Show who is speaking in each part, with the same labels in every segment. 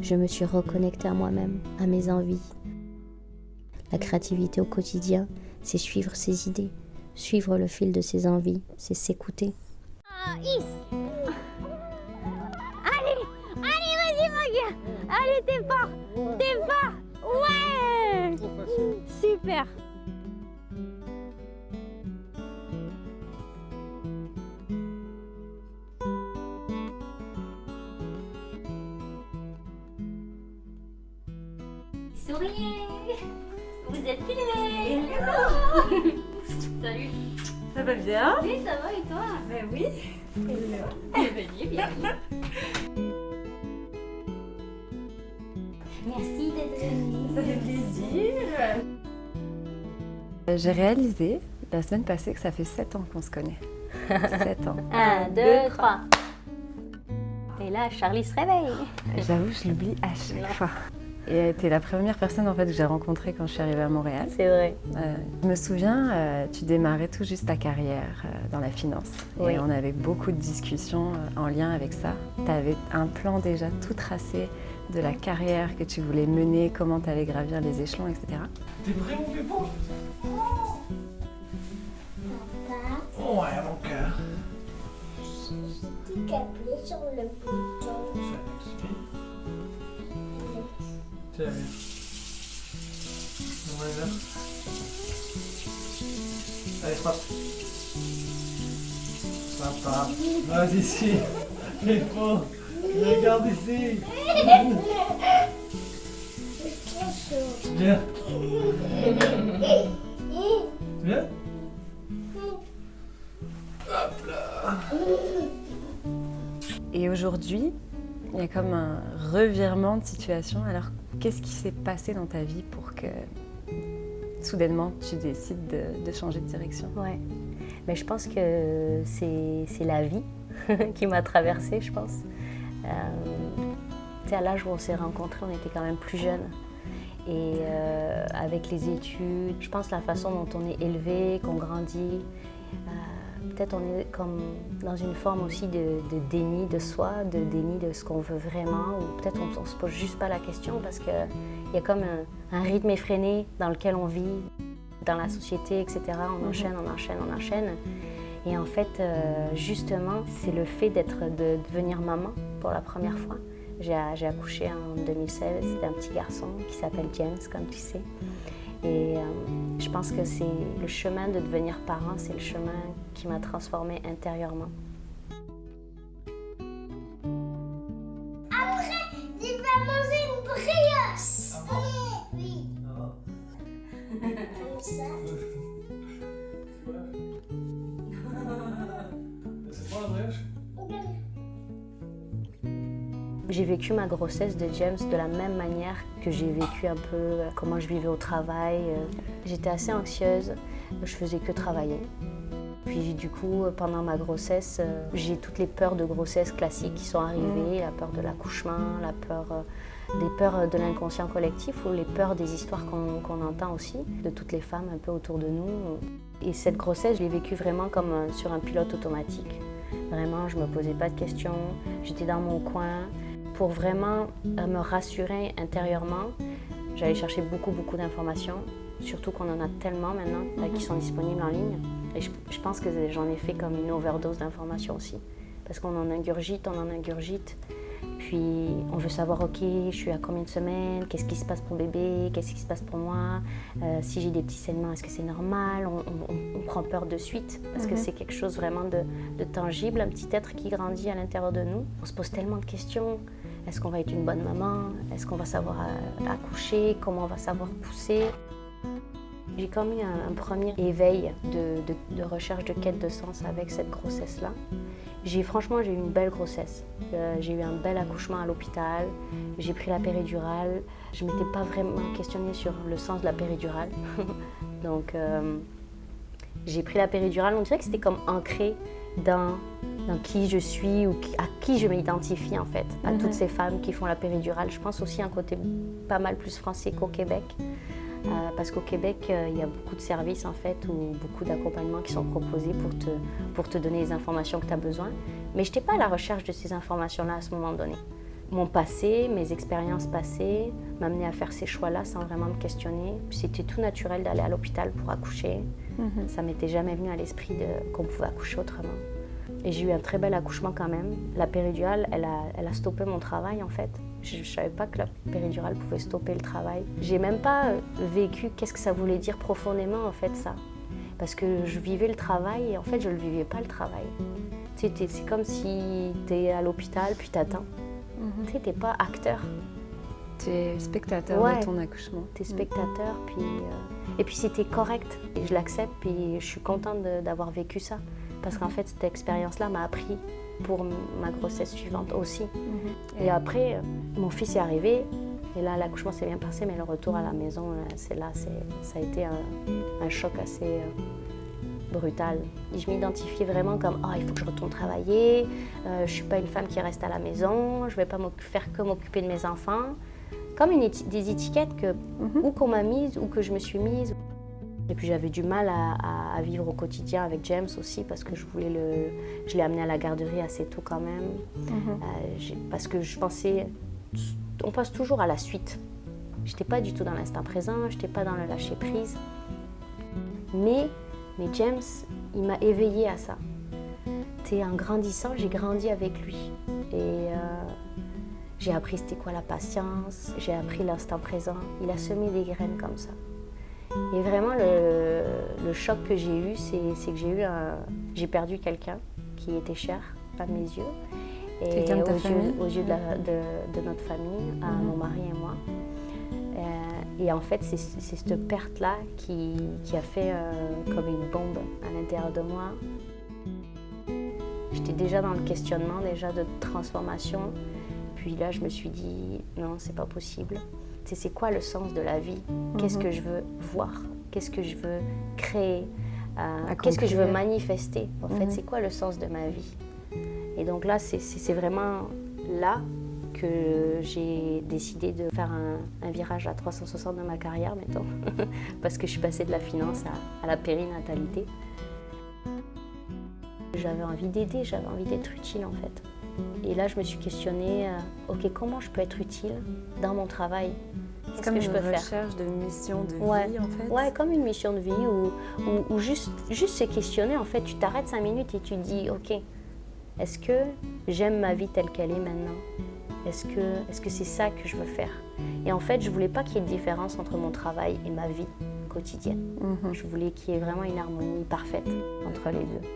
Speaker 1: je me suis reconnectée à moi-même, à mes envies. La créativité au quotidien, c'est suivre ses idées, suivre le fil de ses envies, c'est s'écouter.
Speaker 2: Allez, vas-y mon gars. Allez, t'es fort. Ouais. Super. Souriez. Vous êtes filmés. Salut.
Speaker 3: Ça va bien?
Speaker 2: Oui, ça va et toi?
Speaker 3: Ben oui.
Speaker 2: Bienvenue. Merci d'être venue.
Speaker 3: Ça fait plaisir. J'ai réalisé la semaine passée que ça fait 7 ans qu'on se connaît. 7 ans.
Speaker 2: 1, 2, 3. Et là, Charlie se réveille.
Speaker 3: J'avoue, je l'oublie à chaque fois. Et t'es la première personne en fait que j'ai rencontrée quand je suis arrivée à Montréal.
Speaker 2: C'est vrai.
Speaker 3: Je me souviens, tu démarrais tout juste ta carrière dans la finance.
Speaker 2: Oui.
Speaker 3: Et on avait beaucoup de discussions en lien avec ça. Tu avais un plan déjà tout tracé de la carrière que tu voulais mener, comment tu allais gravir les échelons, etc.
Speaker 4: T'es prêt, mon pépon? Ouais, mon cœur.
Speaker 5: J'ai appuyé sur le bouton.
Speaker 4: Tiens, viens. On va là. Allez, frappe. Sympa. Vas-y, ici. Pépon. Regarde ici. Viens. Viens. Hop là.
Speaker 3: Et aujourd'hui, il y a comme un revirement de situation. Alors, qu'est-ce qui s'est passé dans ta vie pour que soudainement tu décides de changer de direction?
Speaker 1: Ouais, mais je pense que c'est la vie qui m'a traversée, je pense. Tu sais, à l'âge où on s'est rencontrés, on était quand même plus jeunes. Et avec les études, je pense la façon dont on est élevé, qu'on grandit, peut-être on est comme dans une forme aussi de déni de soi, de déni de ce qu'on veut vraiment, ou peut-être on ne se pose juste pas la question parce qu'il y a comme un rythme effréné dans lequel on vit, dans la société, etc. On enchaîne. Et en fait, justement, c'est le fait de devenir maman pour la première fois. J'ai accouché en 2016 d'un petit garçon qui s'appelle James, comme tu sais. Et je pense que c'est le chemin de devenir parent, c'est le chemin qui m'a transformée intérieurement.
Speaker 5: Après, tu vas manger une brioche. Oui. Comme ça.
Speaker 4: C'est pas la brioche?
Speaker 1: J'ai vécu ma grossesse de James de la même manière que j'ai vécu un peu comment je vivais au travail. J'étais assez anxieuse, je faisais que travailler. Puis du coup, pendant ma grossesse, j'ai toutes les peurs de grossesse classiques qui sont arrivées, la peur de l'accouchement, la peur des peurs de l'inconscient collectif ou les peurs des histoires qu'on entend aussi, de toutes les femmes un peu autour de nous. Et cette grossesse, je l'ai vécue vraiment comme sur un pilote automatique. Vraiment, je ne me posais pas de questions, j'étais dans mon coin. Pour vraiment me rassurer intérieurement, j'allais chercher beaucoup d'informations, surtout qu'on en a tellement maintenant qui sont disponibles en ligne. Et je pense que j'en ai fait comme une overdose d'informations aussi, parce qu'on en ingurgite, puis on veut savoir, ok, je suis à combien de semaines, qu'est-ce qui se passe pour bébé, qu'est-ce qui se passe pour moi, si j'ai des petits saignements, est-ce que c'est normal, on prend peur de suite, parce que c'est quelque chose vraiment de tangible, un petit être qui grandit à l'intérieur de nous. On se pose tellement de questions. Est-ce qu'on va être une bonne maman? Est-ce qu'on va savoir accoucher? Comment on va savoir pousser? J'ai comme eu un premier éveil de recherche de quête de sens avec cette grossesse-là. Franchement, j'ai eu une belle grossesse. J'ai eu un bel accouchement à l'hôpital. J'ai pris la péridurale. Je ne m'étais pas vraiment questionnée sur le sens de la péridurale. Donc, j'ai pris la péridurale. On dirait que c'était comme ancré dans qui je suis ou à qui je m'identifie en fait, à toutes ces femmes qui font la péridurale. Je pense aussi un côté pas mal plus français qu'au Québec, parce qu'au Québec, il y a beaucoup de services en fait, ou beaucoup d'accompagnements qui sont proposés pour te donner les informations que tu as besoin. Mais je n'étais pas à la recherche de ces informations-là à ce moment donné. mon passé, mes expériences passées m'amenaient à faire ces choix-là sans vraiment me questionner. C'était tout naturel d'aller à l'hôpital pour accoucher. Ça m'était jamais venu à l'esprit qu'on pouvait accoucher autrement. Et j'ai eu un très bel accouchement quand même. La péridurale, elle a stoppé mon travail en fait. Je ne savais pas que la péridurale pouvait stopper le travail. J'ai même pas vécu qu'est-ce que ça voulait dire profondément en fait ça. Parce que je vivais le travail et en fait je le vivais pas le travail. Tu sais, c'est comme si tu es à l'hôpital puis t'attends. Tu sais, t'es pas acteur.
Speaker 3: Tu es spectateur de ton accouchement.
Speaker 1: Tu es spectateur et puis c'était correct. Et je l'accepte et je suis contente d'avoir vécu ça. Parce qu'en fait cette expérience-là m'a appris pour ma grossesse suivante aussi. Et après, mon fils est arrivé. Et là, l'accouchement s'est bien passé, mais le retour à la maison, ça a été un choc assez brutal. Et je m'identifiais vraiment comme « il faut que je retourne travailler, je ne suis pas une femme qui reste à la maison, je ne vais pas faire que m'occuper de mes enfants ». Comme des étiquettes ou qu'on m'a mise ou que je me suis mise. Et puis j'avais du mal à vivre au quotidien avec James aussi parce que je l'ai amené à la garderie assez tôt quand même. Parce que je pensais... On passe toujours à la suite. Je n'étais pas du tout dans l'instant présent, je n'étais pas dans le lâcher-prise. Mais James, il m'a éveillée à ça. En grandissant, j'ai grandi avec lui. Et j'ai appris c'était quoi la patience, j'ai appris l'instant présent. Il a semé des graines comme ça. Et vraiment, le choc que j'ai eu, c'est que j'ai perdu quelqu'un qui était cher à mes yeux. Et aux yeux de notre famille, mon mari et moi. Et en fait, c'est cette perte-là qui a fait comme une bombe à l'intérieur de moi. J'étais déjà dans le questionnement, déjà de transformation. Puis là, je me suis dit, non, c'est pas possible. C'est quoi le sens de la vie? Qu'est-ce que je veux voir? Qu'est-ce que je veux créer? Qu'est-ce que je veux manifester? En fait, c'est quoi le sens de ma vie? Et donc là, c'est vraiment là que j'ai décidé de faire un virage à 360 dans ma carrière, mettons, parce que je suis passée de la finance à la périnatalité. J'avais envie d'aider, j'avais envie d'être utile en fait. Et là, je me suis questionnée, ok, comment je peux être utile dans mon travail?
Speaker 3: Qu'est-ce que je peux faire? Comme une recherche de mission de vie en fait?
Speaker 1: Ouais, comme une mission de vie ou juste se questionner en fait. Tu t'arrêtes 5 minutes et tu te dis, ok, est-ce que j'aime ma vie telle qu'elle est maintenant? Est-ce que c'est ça que je veux faire? Et en fait, je ne voulais pas qu'il y ait de différence entre mon travail et ma vie quotidienne. Je voulais qu'il y ait vraiment une harmonie parfaite entre les deux.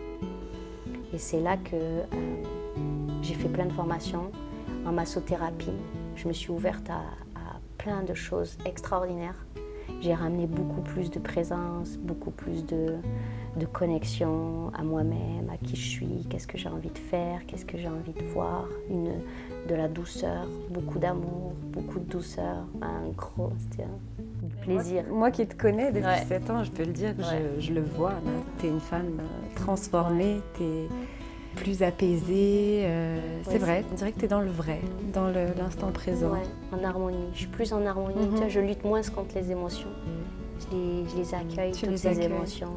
Speaker 1: Et c'est là que j'ai fait plein de formations en massothérapie. Je me suis ouverte à plein de choses extraordinaires. J'ai ramené beaucoup plus de présence, beaucoup plus de connexion à moi-même, à qui je suis, qu'est-ce que j'ai envie de faire, qu'est-ce que j'ai envie de voir, de la douceur, beaucoup d'amour, beaucoup de douceur, c'était un plaisir.
Speaker 3: Moi qui te connais depuis 7 ans, je peux le dire, je le vois, tu es une femme transformée, tu es plus apaisée, c'est vrai, on dirait que tu es dans le vrai, dans l'instant présent.
Speaker 1: Ouais, en harmonie, je suis plus en harmonie, tu vois, je lutte moins contre les émotions, je les accueille, toutes ces émotions.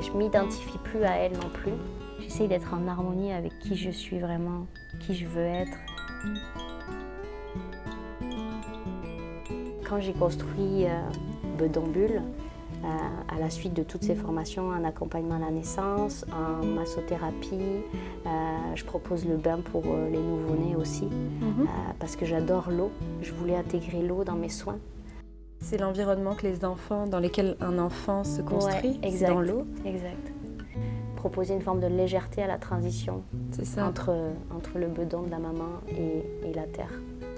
Speaker 1: Je ne m'identifie plus à elles non plus. J'essaie d'être en harmonie avec qui je suis vraiment, qui je veux être. Quand j'ai construit Bedon Bulle, à la suite de toutes ces formations en accompagnement à la naissance, en massothérapie, je propose le bain pour les nouveau-nés aussi, parce que j'adore l'eau. Je voulais intégrer l'eau dans mes soins.
Speaker 3: C'est l'environnement que les enfants, dans lequel un enfant se construit, c'est dans l'eau.
Speaker 1: Exact. Proposer une forme de légèreté à la transition entre le bedon de la maman et la terre.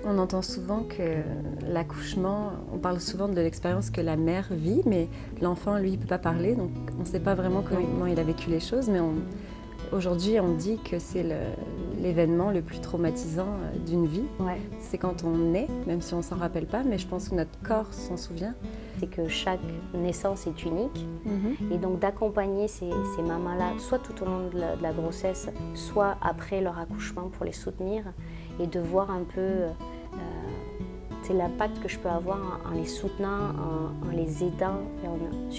Speaker 3: On entend souvent que l'accouchement, on parle souvent de l'expérience que la mère vit, mais l'enfant, lui, ne peut pas parler, donc on ne sait pas vraiment comment il a vécu les choses, mais aujourd'hui, on dit que c'est l'événement le plus traumatisant d'une vie. C'est quand on naît, même si on ne s'en rappelle pas, mais je pense que notre corps s'en souvient.
Speaker 1: C'est que chaque naissance est unique, et donc d'accompagner ces mamans-là, soit tout au long de la grossesse, soit après leur accouchement pour les soutenir, et de voir un peu C'est l'impact que je peux avoir en les soutenant, en les aidant, et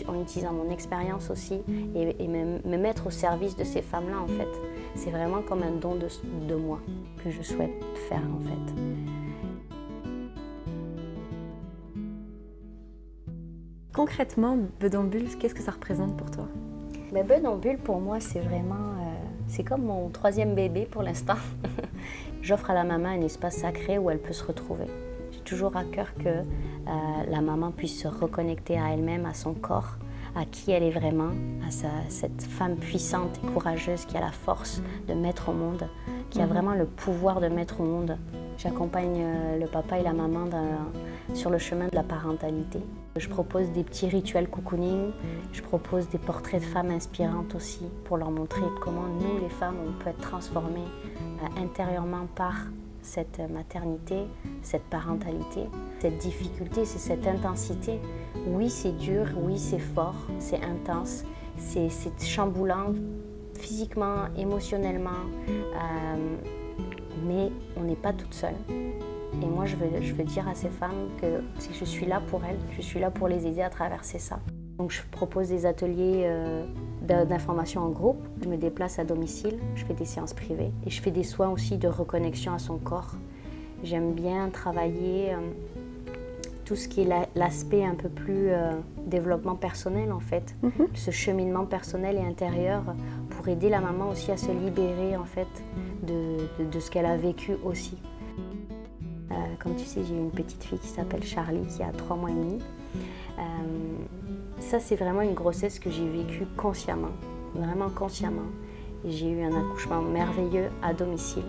Speaker 1: en utilisant mon expérience aussi, et me mettre au service de ces femmes-là, en fait. C'est vraiment comme un don de moi que je souhaite faire, en fait.
Speaker 3: Concrètement, Bedonbulle, qu'est-ce que ça représente pour toi?
Speaker 1: Bedonbulle, pour moi, c'est vraiment... c'est comme mon 3e bébé pour l'instant. J'offre à la maman un espace sacré où elle peut se retrouver. J'ai toujours à cœur que la maman puisse se reconnecter à elle-même, à son corps, à qui elle est vraiment, à cette femme puissante et courageuse qui a la force de mettre au monde, qui a vraiment le pouvoir de mettre au monde. J'accompagne le papa et la maman sur le chemin de la parentalité. Je propose des petits rituels cocooning, je propose des portraits de femmes inspirantes aussi pour leur montrer comment nous, les femmes, on peut être transformées intérieurement par cette maternité, cette parentalité. Cette difficulté, c'est cette intensité. Oui, c'est dur, oui, c'est fort, c'est intense, c'est chamboulant physiquement, émotionnellement, mais on n'est pas toute seule. Et moi, je veux dire à ces femmes que je suis là pour elles, je suis là pour les aider à traverser ça. Donc je propose des ateliers d'information en groupe, je me déplace à domicile, je fais des séances privées et je fais des soins aussi de reconnexion à son corps. J'aime bien travailler tout ce qui est l'aspect un peu plus développement personnel en fait, ce cheminement personnel et intérieur pour aider la maman aussi à se libérer en fait de ce qu'elle a vécu aussi. Comme tu sais, j'ai une petite fille qui s'appelle Charlie qui a 3 mois et demi. Ça, c'est vraiment une grossesse que j'ai vécue consciemment, vraiment consciemment. J'ai eu un accouchement merveilleux à domicile.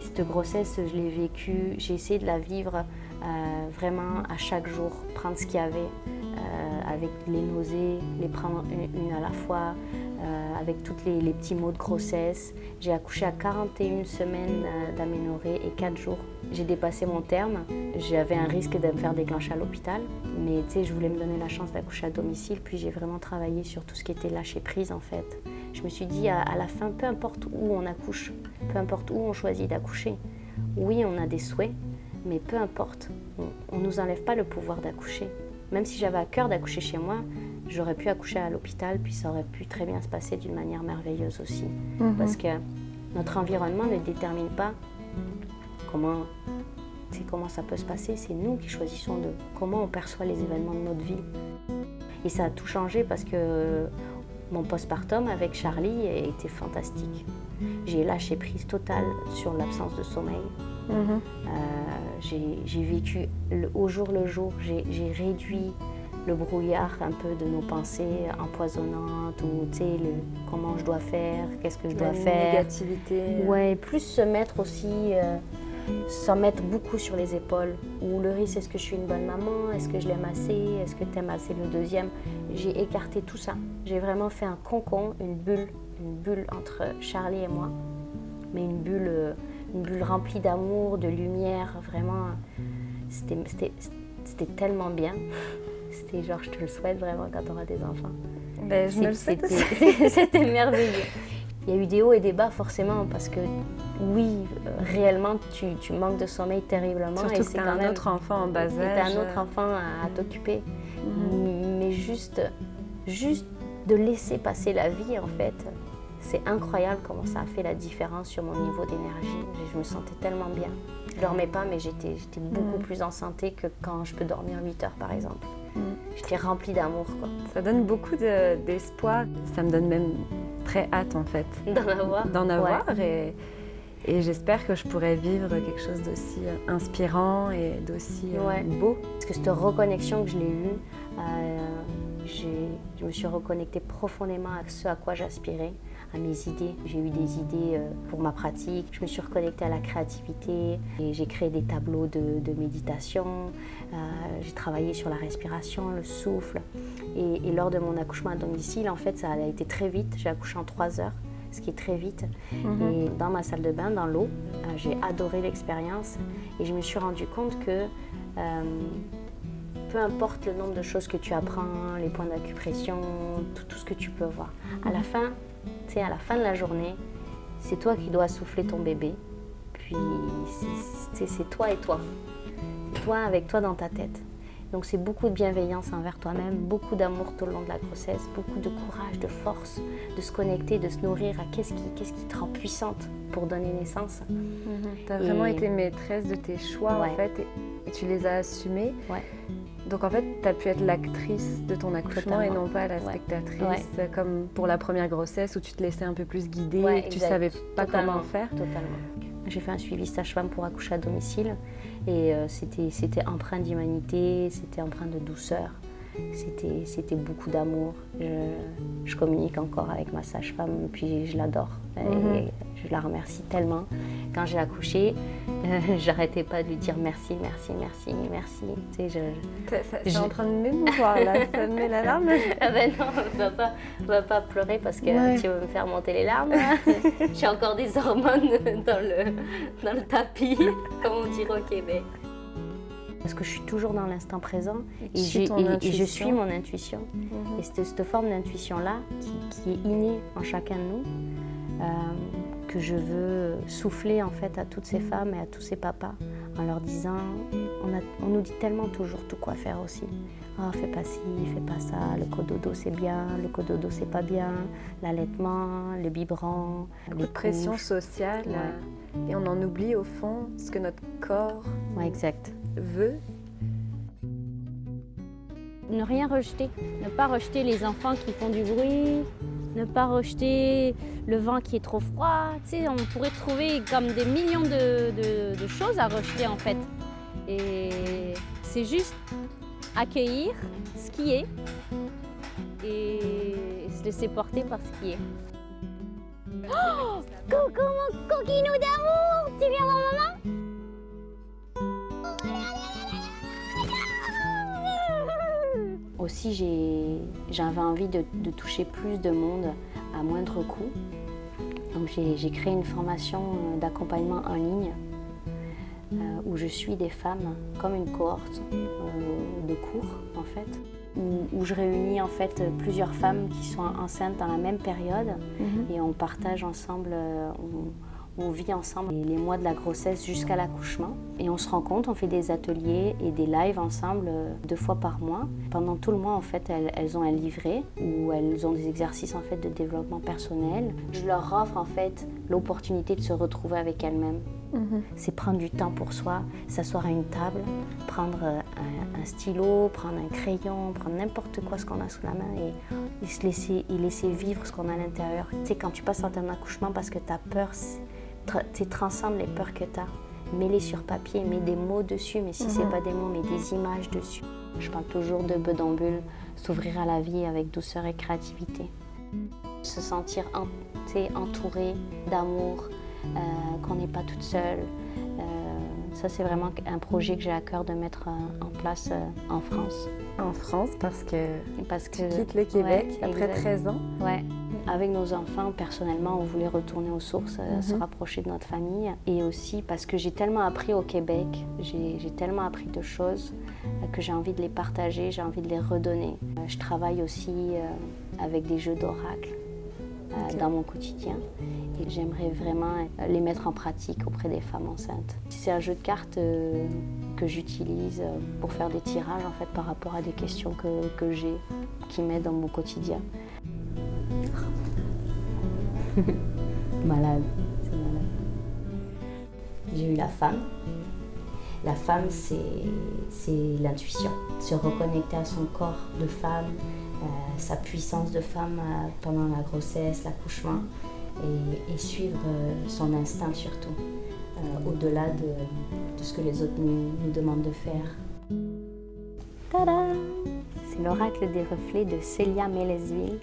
Speaker 1: Cette grossesse, je l'ai vécue, j'ai essayé de la vivre vraiment à chaque jour, prendre ce qu'il y avait, avec les nausées, les prendre une à la fois, avec tous les petits maux de grossesse. J'ai accouché à 41 semaines d'aménorrhée et 4 jours. J'ai dépassé mon terme. J'avais un risque de me faire déclencher à l'hôpital. Mais tu sais, je voulais me donner la chance d'accoucher à domicile. Puis j'ai vraiment travaillé sur tout ce qui était lâcher prise en fait. Je me suis dit à la fin, peu importe où on accouche, peu importe où on choisit d'accoucher. Oui, on a des souhaits, mais peu importe. On ne nous enlève pas le pouvoir d'accoucher. Même si j'avais à cœur d'accoucher chez moi, j'aurais pu accoucher à l'hôpital, puis ça aurait pu très bien se passer d'une manière merveilleuse aussi. Parce que notre environnement ne détermine pas comment ça peut se passer. C'est nous qui choisissons comment on perçoit les événements de notre vie. Et ça a tout changé parce que mon postpartum avec Charlie était fantastique. J'ai lâché prise totale sur l'absence de sommeil. J'ai vécu au jour le jour, j'ai réduit le brouillard un peu de nos pensées empoisonnantes ou comment je dois faire, qu'est-ce que je dois faire.
Speaker 3: Négativité.
Speaker 1: Ouais, plus se mettre aussi, s'en mettre beaucoup sur les épaules. Ou le risque, est-ce que je suis une bonne maman, est-ce que je l'aime assez, est-ce que tu aimes assez le deuxième. J'ai écarté tout ça. J'ai vraiment fait un cocon, une bulle entre Charlie et moi, mais une bulle remplie d'amour, de lumière, vraiment, c'était tellement bien. C'était genre, je te le souhaite vraiment quand tu auras des enfants.
Speaker 3: Ben, je me le souhaite aussi.
Speaker 1: C'était merveilleux. Il y a eu des hauts et des bas forcément, parce que oui, réellement, tu manques de sommeil terriblement.
Speaker 3: Surtout que tu as un autre enfant en bas âge.
Speaker 1: Tu as un autre enfant à t'occuper. Mais juste de laisser passer la vie, en fait, c'est incroyable comment ça a fait la différence sur mon niveau d'énergie. Je me sentais tellement bien. Je ne dormais pas, mais j'étais beaucoup plus en santé que quand je peux dormir 8 heures, par exemple. J'étais remplie d'amour, quoi.
Speaker 3: Ça donne beaucoup d'espoir. Ça me donne même très hâte, en fait. D'en avoir. Ouais. Et j'espère que je pourrai vivre quelque chose d'aussi inspirant et d'aussi beau.
Speaker 1: Parce que cette reconnexion que je l'ai eue, je me suis reconnectée profondément à ce à quoi j'aspirais, à mes idées. J'ai eu des idées pour ma pratique. Je me suis reconnectée à la créativité. Et j'ai créé des tableaux de méditation. J'ai travaillé sur la respiration, le souffle. Et lors de mon accouchement à domicile, en fait, ça a été très vite. J'ai accouché en 3 heures, ce qui est très vite. Et dans ma salle de bain, dans l'eau, j'ai adoré l'expérience. Et je me suis rendu compte que peu importe le nombre de choses que tu apprends, les points d'acupression, tout ce que tu peux voir. À la fin de la journée, c'est toi qui dois souffler ton bébé. Puis c'est toi et toi. toi avec toi dans ta tête. Donc c'est beaucoup de bienveillance envers toi-même, beaucoup d'amour tout le long de la grossesse, beaucoup de courage, de force, de se connecter, de se nourrir à qu'est-ce qui te rend puissante pour donner naissance.
Speaker 3: Tu as vraiment été maîtresse de tes choix
Speaker 1: Ouais.
Speaker 3: en fait et tu les as assumés.
Speaker 1: Ouais.
Speaker 3: Donc en fait, tu as pu être l'actrice de ton accouchement et
Speaker 1: Totalement.
Speaker 3: non pas la
Speaker 1: Ouais.
Speaker 3: spectatrice comme pour la première grossesse où tu te laissais un peu plus guider
Speaker 1: Ouais,
Speaker 3: et que tu
Speaker 1: exact.
Speaker 3: savais pas
Speaker 1: Totalement.
Speaker 3: comment faire.
Speaker 1: Totalement. J'ai fait un suivi sage-femme pour accoucher à domicile et c'était empreint d'humanité, c'était empreint de douceur, c'était beaucoup d'amour. Je communique encore avec ma sage-femme, puis je l'adore. Et je la remercie tellement. Quand j'ai accouché, j'arrêtais pas de lui dire merci, merci, merci, merci. Tu sais,
Speaker 3: C'est en train de m'émouvoir là, ça me met la larme.
Speaker 1: Ah ben non, on va pas pleurer parce que
Speaker 3: Ouais.
Speaker 1: tu vas me faire monter les larmes. J'ai encore des hormones dans le tapis, comme on dirait au Québec. Parce que je suis toujours dans l'instant présent et, je suis mon intuition. Et c'est cette forme d'intuition-là qui est innée en chacun de nous, que je veux souffler en fait à toutes ces femmes et à tous ces papas en leur disant, on nous dit tellement toujours tout quoi faire aussi. Ah, fais pas ci, fais pas ça, le cododo c'est bien, le cododo c'est pas bien, l'allaitement, le biberon,
Speaker 3: Beaucoup de pression
Speaker 1: couches.
Speaker 3: sociale
Speaker 1: Ouais.
Speaker 3: et on en oublie au fond ce que notre corps
Speaker 1: Ouais, exact.
Speaker 3: veut.
Speaker 2: Ne rien rejeter, ne pas rejeter les enfants qui font du bruit, ne pas rejeter le vent qui est trop froid. Tu sais, on pourrait trouver comme des millions de choses à rejeter en fait. Et c'est juste accueillir ce qui est et se laisser porter par ce qui est. Oh, coucou mon coquinou d'amour, tu viens voir maman?
Speaker 1: Aussi, j'avais envie de toucher plus de monde à moindre coût. Donc j'ai créé une formation d'accompagnement en ligne où je suis des femmes comme une cohorte de cours en fait, où je réunis en fait plusieurs femmes qui sont enceintes dans la même période et on partage ensemble, on vit ensemble les mois de la grossesse jusqu'à l'accouchement et on se rencontre, on fait des ateliers et des lives ensemble 2 fois par mois. Pendant tout le mois en fait elles ont un livret où elles ont des exercices en fait de développement personnel. Je leur offre en fait l'opportunité de se retrouver avec elles-mêmes. C'est prendre du temps pour soi, s'asseoir à une table, prendre un stylo, prendre un crayon, prendre n'importe quoi ce qu'on a sous la main et se laisser vivre ce qu'on a à l'intérieur. Tu sais, quand tu passes un accouchement parce que tu as peur, tu transcendes les peurs que tu as. Mets-les sur papier, mets des mots dessus, mais si c'est pas des mots, mets des images dessus. Je parle toujours de bedambule, s'ouvrir à la vie avec douceur et créativité. Se sentir entouré d'amour, qu'on n'est pas toute seule. Ça, c'est vraiment un projet que j'ai à cœur de mettre en place en France.
Speaker 3: En France parce que
Speaker 1: Tu
Speaker 3: quittes le Québec après
Speaker 1: exact.
Speaker 3: 13 ans.
Speaker 1: Ouais. Avec nos enfants, personnellement, on voulait retourner aux sources, se rapprocher de notre famille. Et aussi parce que j'ai tellement appris au Québec, j'ai tellement appris de choses que j'ai envie de les partager, j'ai envie de les redonner. Je travaille aussi avec des jeux d'oracle dans mon quotidien. Et j'aimerais vraiment les mettre en pratique auprès des femmes enceintes. C'est un jeu de cartes que j'utilise pour faire des tirages en fait, par rapport à des questions que j'ai, qui m'aident dans mon quotidien. Malade, c'est malade. J'ai eu la femme. La femme, c'est l'intuition. Se reconnecter à son corps de femme, sa puissance de femme pendant la grossesse, l'accouchement, et suivre son instinct surtout, au-delà de ce que les autres nous demandent de faire. Tada! C'est l'oracle des reflets de Célia Mélesville.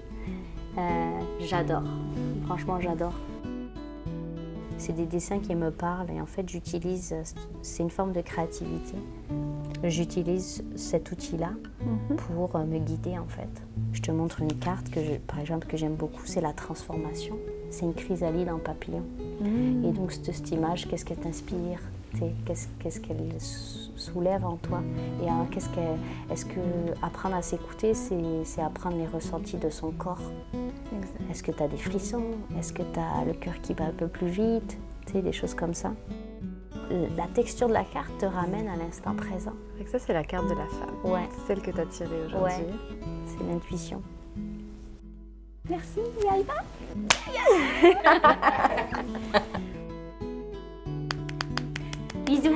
Speaker 1: J'adore, franchement j'adore. C'est des dessins qui me parlent et en fait j'utilise, c'est une forme de créativité. J'utilise cet outil-là pour me guider en fait. Je te montre une carte par exemple que j'aime beaucoup, c'est la transformation. C'est une chrysalide en papillon. Et donc cette image, qu'est-ce qu'elle t'inspire? Qu'est-ce qu'elle soulève en toi? Et alors, est-ce que apprendre à s'écouter, c'est apprendre les ressentis de son corps?
Speaker 3: Exact.
Speaker 1: Est-ce que tu as des frissons? Est-ce que tu as le cœur qui bat un peu plus vite? Des choses comme ça. La texture de la carte te ramène à l'instant présent.
Speaker 3: Fait que ça, c'est la carte de la femme.
Speaker 1: Ouais,
Speaker 3: C'est celle que tu as tirée aujourd'hui.
Speaker 1: Ouais. C'est l'intuition.
Speaker 2: Merci, Yaïba. Bisous.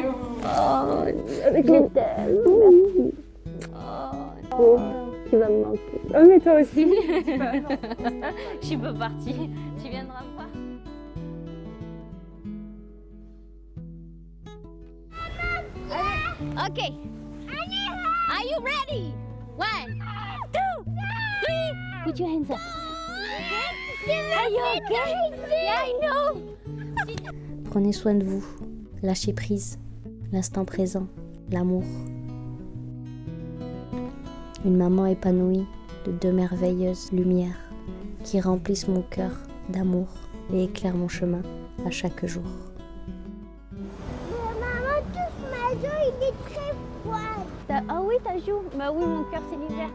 Speaker 2: Oh, avec les terres. Merci. Oh, tu vas me manquer. Oh, mais toi aussi. Je suis pas partie. Tu viendras me voir. Allez. Ok. Are you ready? 1, 2, 3. Put your hands up. Are you okay? Yeah, I know.
Speaker 1: Prenez soin de vous. Lâchez prise. L'instant présent. L'amour. Une maman épanouie de 2 merveilleuses lumières qui remplissent mon cœur d'amour et éclairent mon chemin à chaque jour.
Speaker 5: Maman, touche ma joue, il est très froid.
Speaker 2: Ah oui, ta joue. Bah oui, mon cœur, c'est l'hiver.